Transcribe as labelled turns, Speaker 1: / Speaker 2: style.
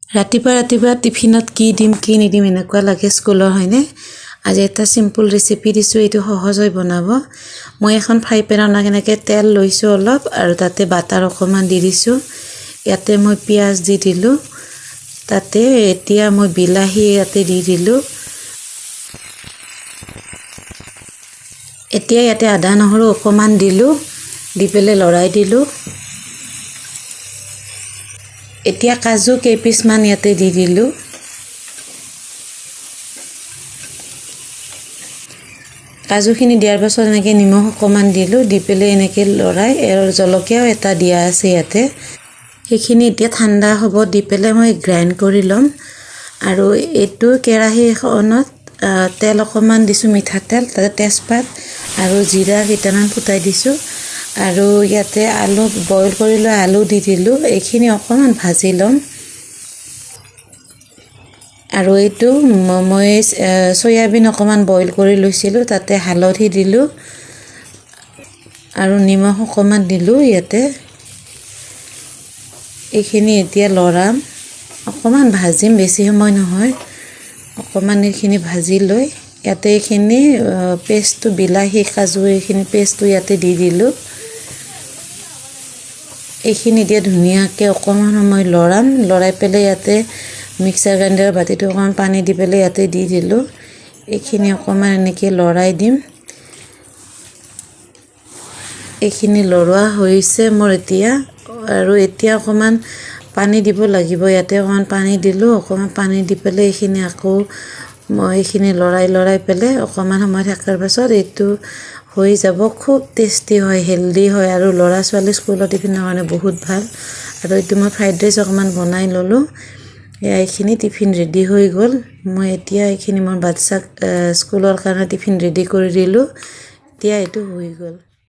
Speaker 1: ৰাতিপুৱা টিফিনত কি দিম কি নিদিম এনেকুৱা লাগে স্কুলৰ হয়নে আজি এটা সিম্পল ৰেচিপি দিছো এইটো সহজ হৈ বনাব মই এখন ফ্ৰাই পেনত এনেকৈ তেল লৈছো অলপ আৰু তাতে বাটাৰ অকমান দি দিছো ইয়াতে মই পিয়াজ দি দিলো তাতে এতিয়া মই বিলাহী ইয়াতে দি দিলো এতিয়া ইয়াতে আদা নহৰু অকমান দিলো দি পেলে লৰাই দিলো এতিয়া কাজু কেইপিস মান ইয়াতে দি দিলো কাজুখিনি দিয়াৰ পাছত এনেকৈ নিমখ অকমান দিলো দি পেলে এনেকৈ লৰাই আৰু জলকীয়াও এটা দিয়া আছে ইয়াতে সেইখিনি এতিয়া ঠাণ্ডা হ'ব দি পেলে মই গ্ৰাইন্ড কৰি লম আৰু এটো কেৰাহীখনত তেল অকমান দিছো মিঠাতেল তাতে তেজপাত আৰু জিৰা কেইটামান ফুটাই দিছো আৰু ইয়াতে আলু বইল কৰি লৈ আলু দি দিলো এইখিনি অকমান ভাজি লম আৰু এইটো মই সয়াবিন অকমান বইল কৰি লৈছিলো তাতে হালধি দিলো আৰু নিমখ অকমান দিলো ইয়াতে এইখিনি এতিয়া লৰাম অকমান ভাজিম বেছি সময় নহয় অকমান এইখিনি ভাজি লৈ ইয়াতে এইখিনি পেষ্টটো বিলাহী কাজু এইখিনি পেষ্টটো ইয়াতে দি দিলো এইখিনি দিয়া ধুনিয়াকে অকমান সময় লৰাম লৰাই পেলে ইয়াতে মিক্সাৰ গ্ৰাইণ্ডাৰ বাটিটো অকমান পানী দি পেলে ইয়াতে দি দিলো এইখিনি অকমান এনেকৈ লৰাই দিম এইখিনি লৰোৱা হৈছে মোৰ এতিয়া আৰু এতিয়া অকমান পানী দিব লাগিব ইয়াতে অকমান পানী দিলো অকমান পানী দি পেলে এইখিনি আকৌ মই এইখিনি লৰাই পেলে অকমান সময় থাকাৰ পাছত এইটো হৈ যাব খুব টেস্টি হয় হেলদি হয় আৰু লৰা ছোৱালী স্কুলত টিফিনৰ কাৰণে বহুত ভাল আৰু এইটো মই ফ্ৰাইড ৰাইচ অকমান বনাই ললো এইখিনি টিফিন ৰেডি হৈ গল মই এতিয়া এইখিনি মোৰ বাচ্চাক স্কুলৰ কাৰণে টিফিন ৰেডি কৰি দিলো এতিয়া এইটো হৈ গল